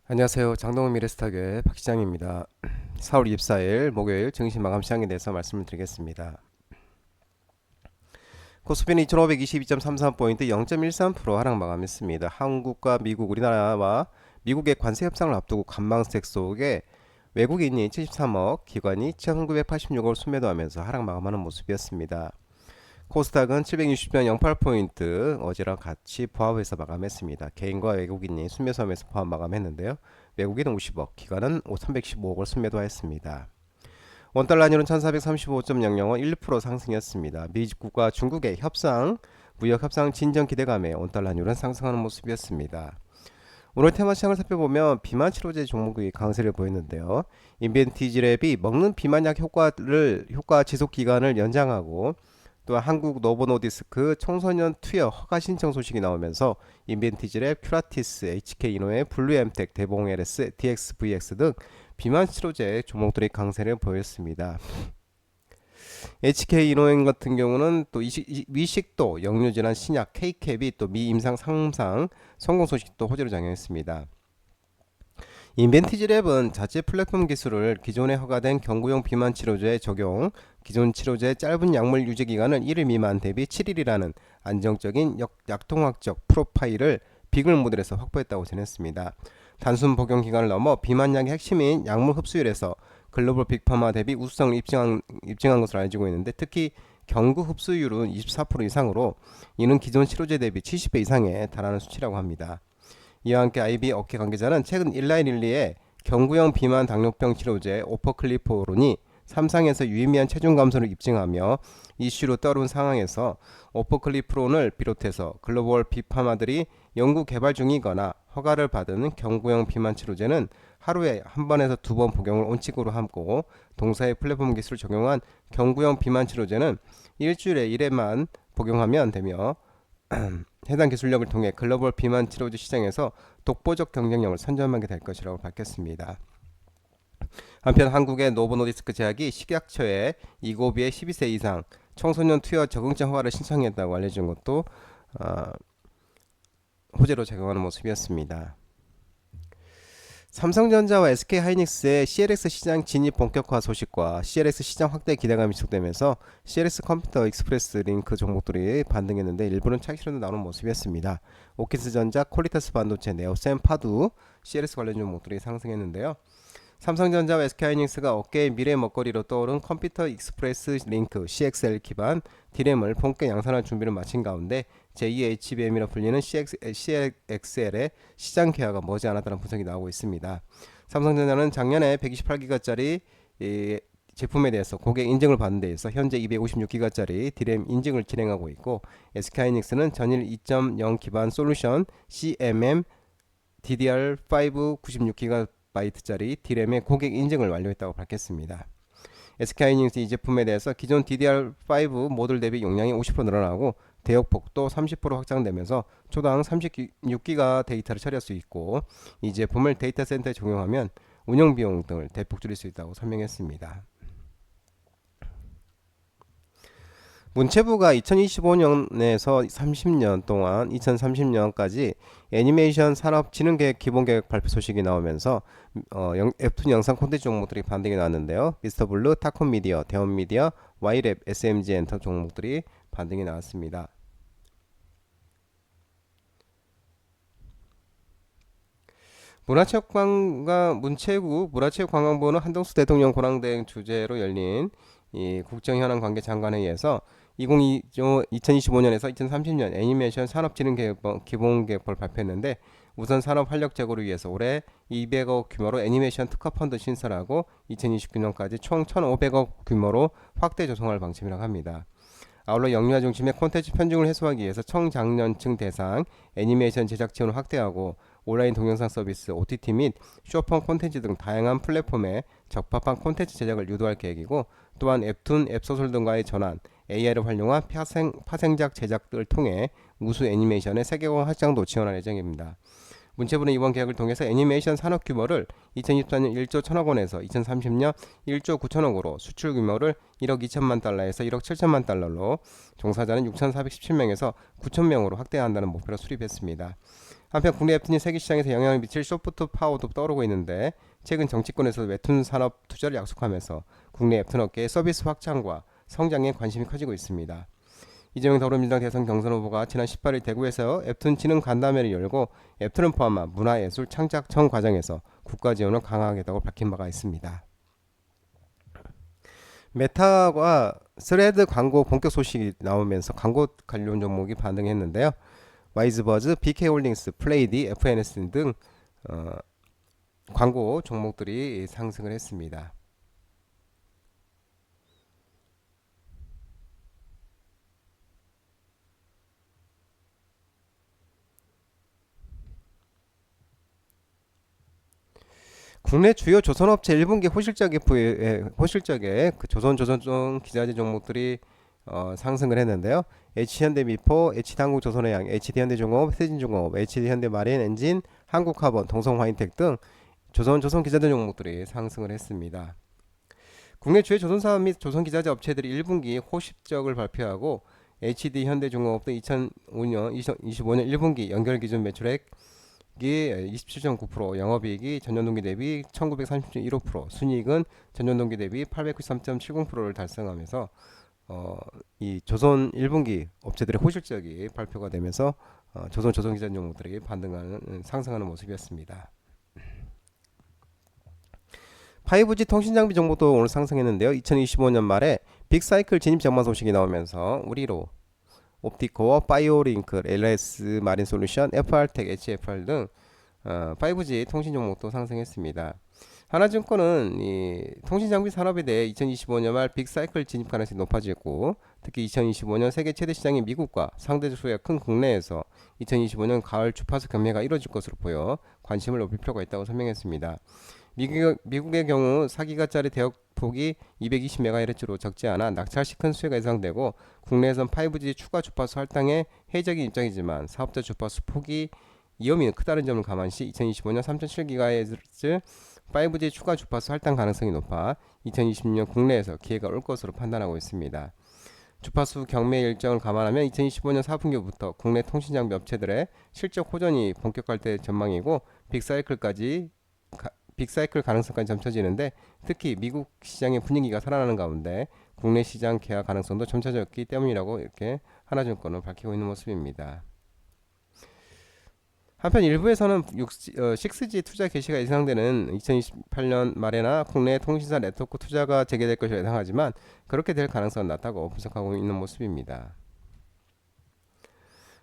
안녕하세요. 장동훈 미래스탁의 박 시장입니다. 4월 24일 목요일 증시 마감 시장에 대해서 말씀을 드리겠습니다. 코스피는 2522.33포인트 0.13% 하락 마감했습니다. 한국과 미국, 우리나라와 미국의 관세 협상을 앞두고 관망색 속에 외국인이 73억, 기관이 1986억을 순매도하면서 하락 마감하는 모습이었습니다. 코스닥은 760.08포인트 어제랑 같이 보합해서 마감했습니다. 개인과 외국인이 순매수하면서 보합 마감했는데요. 외국인은 50억, 기관은 315억을 순매도했습니다. 원달러율은 1435.00원 1% 상승했습니다. 미국과 중국의 무역 협상 진전 기대감에 원달러율은 상승하는 모습이었습니다. 오늘 테마 시장을 살펴보면 비만 치료제 종목이 강세를 보였는데요. 인벤티지랩이 먹는 비만약 효과 지속 기간을 연장하고 또한 한국 노보노디스크 청소년 투여 허가 신청 소식이 나오면서 인벤티지랩, 큐라티스, HK이노의 블루엠텍, 대봉LS, DXVX 등 비만 치료제 종목들이 강세를 보였습니다. HK이노행 같은 경우는 또 미식도, 역류질환 신약, K캡이 또 미임상 상상 성공 소식도 호재로 작용했습니다. 인벤티지랩은 자체 플랫폼 기술을 기존에 허가된 경구용 비만 치료제에 적용, 기존 치료제의 짧은 약물 유지 기간을 1일 미만 대비 7일이라는 안정적인 약통학적 프로파일을 비글 모델에서 확보했다고 전했습니다. 단순 복용 기간을 넘어 비만약의 핵심인 약물 흡수율에서 글로벌 빅파마 대비 우수성을 입증한 것으로 알려지고 있는데, 특히 경구 흡수율은 24% 이상으로 이는 기존 치료제 대비 70배 이상에 달하는 수치라고 합니다. 이와 함께 IB 업계 관계자는 최근 일라이릴리의 경구형 비만 당뇨병 치료제 오퍼클리포론이 3상에서 유의미한 체중 감소를 입증하며 이슈로 떠오른 상황에서 오퍼클리프론을 비롯해서 글로벌 빅파마들이 연구 개발 중이거나 허가를 받은 경구형 비만 치료제는 하루에 한 번에서 두 번 복용을 원칙으로 하고, 동사의 플랫폼 기술을 적용한 경구형 비만 치료제는 일주일에 1회만 복용하면 되며 해당 기술력을 통해 글로벌 비만 치료제 시장에서 독보적 경쟁력을 선점하게 될 것이라고 밝혔습니다. 한편 한국의 노보노디스크 제약이 식약처에 이고비의 12세 이상 청소년 투여 적응증 허가를 신청했다고 알려진 것도 호재로 작용하는 모습이었습니다. 삼성전자와 SK하이닉스의 CLX 시장 진입 본격화 소식과 CLX 시장 확대 기대감이 지속되면서 CLX 컴퓨터 익스프레스 링크 종목들이 반등했는데 일부는 차익실현도 나오는 모습이었습니다. 오키스전자, 퀄리타스 반도체, 네오셈, 파두, CLX 관련 종목들이 상승했는데요. 삼성전자와 SK하이닉스가 어깨의 미래 먹거리로 떠오른 컴퓨터 익스프레스 링크 CXL 기반 D램을 본격 양산할 준비를 마친 가운데 제2의 HBM이라 불리는 CXL의 시장 개화가 머지않았다는 분석이 나오고 있습니다. 삼성전자는 작년에 128기가짜리 제품에 대해서 고객 인증을 받는 데 있어 현재 256기가짜리 D램 인증을 진행하고 있고, SK하이닉스는 전일 2.0 기반 솔루션 CMM DDR5 96기가짜리 D램의 고객 인증을 완료했다고 밝혔습니다. SK하이닉스 이 제품에 대해서 기존 DDR5 모듈 대비 용량이 50% 늘어나고 대역폭도 30% 확장되면서 초당 36기가 데이터를 처리할 수 있고, 이 제품을 데이터 센터에 적용하면 운영 비용 등을 대폭 줄일 수 있다고 설명했습니다. 문체부가 2025년에서 30년 동안 2030년까지 애니메이션 산업 진흥 계획 기본 계획 발표 소식이 나오면서 웹툰 영상 콘텐츠 종목들이 반등이 나왔는데요. 미스터블루, 타콘미디어, 대원미디어, 와이랩, SMG 엔터 종목들이 반등이 나왔습니다. 문체부는 한동수 대통령 권한대행 주재로 열린 이 국정현안 관계 장관회의에서 2025년에서 2030년 애니메이션 산업진흥계획법 기본계획법을 발표했는데, 우선 산업 활력 제고를 위해서 올해 200억 규모로 애니메이션 특화펀드 신설하고 2029년까지 총 1,500억 규모로 확대 조성할 방침이라고 합니다. 아울러 영유아 중심의 콘텐츠 편중을 해소하기 위해서 청장년층 대상 애니메이션 제작 지원을 확대하고 온라인 동영상 서비스, OTT 및 쇼폼 콘텐츠 등 다양한 플랫폼에 적합한 콘텐츠 제작을 유도할 계획이고, 또한 웹툰, 앱소설 등과의 전환, AI를 활용한 파생작 제작을 통해 우수 애니메이션의 세계관 확장도 지원할 예정입니다. 문체부는 이번 계약을 통해서 애니메이션 산업 규모를 2024년 1조 1천억 원에서 2030년 1조 9천억으로, 수출 규모를 1억 2천만 달러에서 1억 7천만 달러로, 종사자는 6,417명에서 9천명으로 확대한다는 목표로 수립했습니다. 한편 국내 웹툰이 세계 시장에서 영향을 미칠 소프트 파워도 떠오르고 있는데, 최근 정치권에서 웹툰 산업 투자를 약속하면서 국내 웹툰 업계의 서비스 확장과 성장에 관심이 커지고 있습니다. 이재명 더불어민주당 대선 경선 후보가 지난 18일 대구에서 웹툰 진흥 간담회를 열고 웹툰을 포함한 문화예술 창작청 과정에서 국가 지원을 강화하겠다고 밝힌 바가 있습니다. 메타와 스레드 광고 본격 소식이 나오면서 광고 관련 종목이 반등했는데요. 와이즈버즈, BK홀딩스, 플레이디, FNS 등 광고 종목들이 상승을 했습니다. 국내 주요 조선업체 1분기 호실적의 그 조선종 기자재 종목들이 상승을 했는데요. H현대미포, HD한국조선해양, HD현대중공업, 세진중공업, HD현대마린엔진, 한국카본, 동성화인텍 등 조선 기자재 종목들이 상승을 했습니다. 국내 주요 조선사업 및 조선기자재 업체들이 1분기 호실적을 발표하고, HD현대중공업도 2025년 1분기 연결기준 매출액 이 27.9%, 영업이익이 전년동기 대비 1930.15%, 순이익은 전년동기 대비 893.70%를 달성하면서 이 조선 1분기 업체들의 호실적이 발표가 되면서 조선기자 종목들에게 상승하는 모습이었습니다. 5G 통신장비 정보도 오늘 상승했는데요. 2025년 말에 빅사이클 진입 전망 소식이 나오면서 우리로 옵티코어, 바이오링크, LS 마린솔루션, FR텍, HFR 등 5G 통신 종목도 상승했습니다. 하나증권은 이 통신장비 산업에 대해 2025년 말 빅사이클 진입 가능성이 높아지고, 특히 2025년 세계 최대 시장인 미국과 상대적 수요가 큰 국내에서 2025년 가을 주파수 경매가 이뤄질 것으로 보여 관심을 높일 필요가 있다고 설명했습니다. 미국의 경우 4기가짜리 대역폭이 220MHz로 적지 않아 낙찰시 큰 수요가 예상되고, 국내에선 5G 추가 주파수 할당에 회의적인 입장이지만 사업자 주파수 폭이 위험이 크다는 점을 감안시 2025년 3.7GHz 5G 추가 주파수 할당 가능성이 높아 2026년 국내에서 기회가 올 것으로 판단하고 있습니다. 주파수 경매 일정을 감안하면 2025년 4분기부터 국내 통신장비 업체들의 실적 호전이 본격화할 때 전망이고, 빅사이클 가능성까지 점쳐지는데, 특히 미국 시장의 분위기가 살아나는 가운데 국내 시장 개화 가능성도 점쳐졌기 때문이라고 이렇게 하나증권은 밝히고 있는 모습입니다. 한편 일부에서는 6G 투자 개시가 예상되는 2028년 말에나 국내 통신사 네트워크 투자가 재개될 것이라 예상하지만 그렇게 될 가능성은 낮다고 분석하고 있는 모습입니다.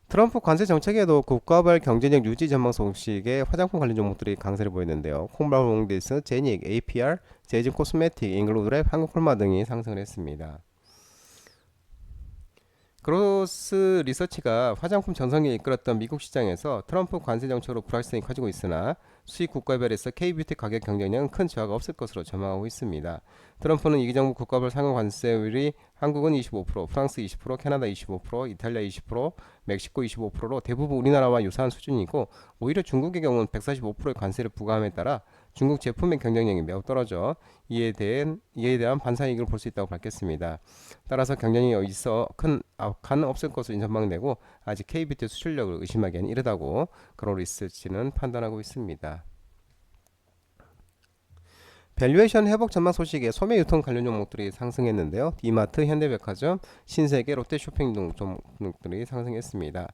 트럼프 관세 정책에도 국가별 경제력 유지 전망 소식에 화장품 관련 종목들이 강세를 보였는데요. 콩발롱디스, 제닉, APR, 제진 코스메틱, 잉글로드랩, 한국콜마 등이 상승을 했습니다. 그로스 리서치가 화장품 전성기에 이끌었던 미국 시장에서 트럼프 관세 정책으로 불확실성이 커지고 있으나 수입 국가별에서 K뷰티 가격 경쟁력은 큰 저하가 없을 것으로 전망하고 있습니다. 트럼프는 이기정부 국가별 상호 관세율이 한국은 25%, 프랑스 20%, 캐나다 25%, 이탈리아 20%, 멕시코 25%로 대부분 우리나라와 유사한 수준이고, 오히려 중국의 경우는 145%의 관세를 부과함에 따라 중국 제품의 경쟁력이 매우 떨어져 이에 대한 반사이익을 볼 수 있다고 밝혔습니다. 따라서 경쟁력이 있어 큰 악화는 없을 것으로 전망되고, 아직 K뷰티 수출력을 의심하기엔 이르다고 그로리서치는 판단하고 있습니다. 밸류에이션 회복 전망 소식에 소매 유통 관련 종목들이 상승했는데요. 이마트, 현대백화점, 신세계, 롯데쇼핑 등 종목들이 상승했습니다.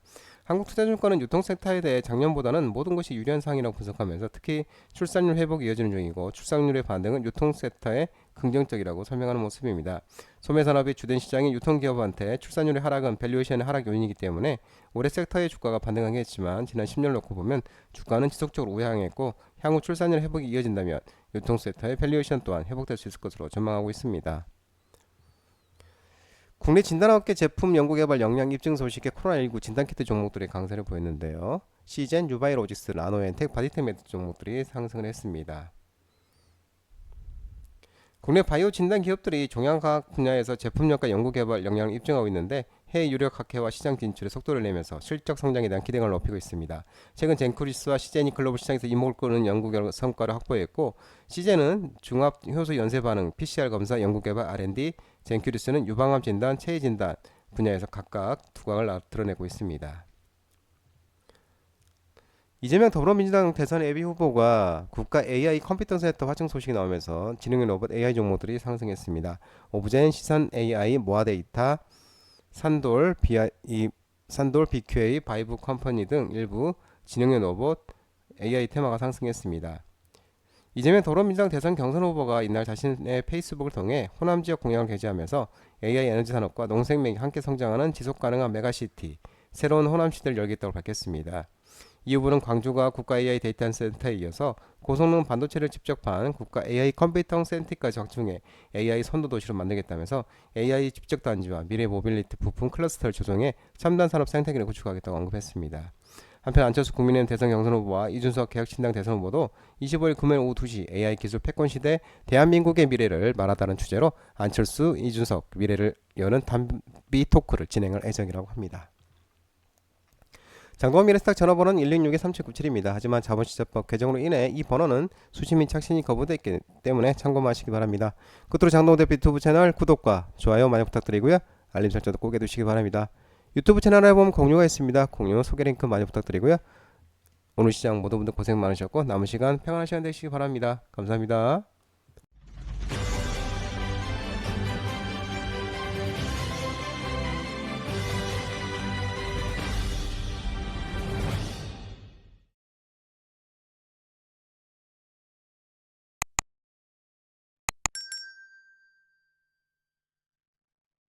한국투자증권은 유통 섹터에 대해 작년보다는 모든 것이 유리한 상황이라고 분석하면서 특히 출산율 회복이 이어지는 중이고, 출산율의 반등은 유통 섹터에 긍정적이라고 설명하는 모습입니다. 소매산업이 주된 시장인 유통기업한테 출산율의 하락은 밸류에이션의 하락 요인이기 때문에 올해 섹터의 주가가 반등하긴 했지만, 지난 10년을 놓고 보면 주가는 지속적으로 우상했고, 향후 출산율 회복이 이어진다면 유통 섹터의 밸류에이션 또한 회복될 수 있을 것으로 전망하고 있습니다. 국내 진단업계 제품 연구개발 역량 입증 소식에 코로나19 진단키트 종목들이 강세를 보였는데요. 시젠, 유바이로직스, 나노엔텍, 바디텍 매트 종목들이 상승을 했습니다. 국내 바이오 진단 기업들이 종양과학 분야에서 제품력과 연구개발 역량을 입증하고 있는데, 해외 유력 학회와 시장 진출에 속도를 내면서 실적 성장에 대한 기대감을 높이고 있습니다. 최근 젠쿠리스와 시젠이 글로벌 시장에서 이목을 끄는 연구 성과를 확보했고, 시젠은 중합 효소 연쇄 반응, PCR 검사, 연구개발 R&D, 젠쿠리스는 유방암 진단, 체외 진단 분야에서 각각 두각을 드러내고 있습니다. 이재명 더불어민주당 대선 예비 후보가 국가 AI 컴퓨터 센터 확정 소식이 나오면서 지능형 로봇 AI 종목들이 상승했습니다. 오브젠, 시선 AI, 모아데이터, 산돌, 산돌, BQA, 바이브 컴퍼니 등 일부 지능형 로봇 AI 테마가 상승했습니다. 이재명 더불어민주당 대선 경선 후보가 이날 자신의 페이스북을 통해 호남 지역 공약을 게재하면서 AI 에너지 산업과 농생명이 함께 성장하는 지속가능한 메가시티, 새로운 호남 시대를 열겠다고 밝혔습니다. 이 후보는 광주가 국가 AI 데이터 센터에 이어서 고성능 반도체를 직접 판 국가 AI 컴퓨팅 센터까지 확충해 AI 선도 도시로 만들겠다면서 AI 집적 단지와 미래 모빌리티 부품 클러스터를 조성해 첨단 산업 생태계를 구축하겠다고 언급했습니다. 한편 안철수 국민의힘 대선 경선 후보와 이준석 개혁신당 대선 후보도 25일 금요일 오후 2시 AI 기술 패권 시대 대한민국의 미래를 말하다는 주제로 안철수, 이준석 미래를 여는 단비 토크를 진행할 예정이라고 합니다. 장동원 미래스탁 전화번호는 166-3797입니다. 하지만 자본시장법 개정으로 인해 이 번호는 수신 및 착신이 거부됐기 때문에 참고하시기 바랍니다. 끝으로 장동원 대표 유튜브 채널 구독과 좋아요 많이 부탁드리고요. 알림 설정도 꼭 해두시기 바랍니다. 유튜브 채널에 보면 공유가 있습니다. 공유 소개 링크 많이 부탁드리고요. 오늘 시장 모두 분들 고생 많으셨고 남은 시간 평안한 시간 되시기 바랍니다. 감사합니다.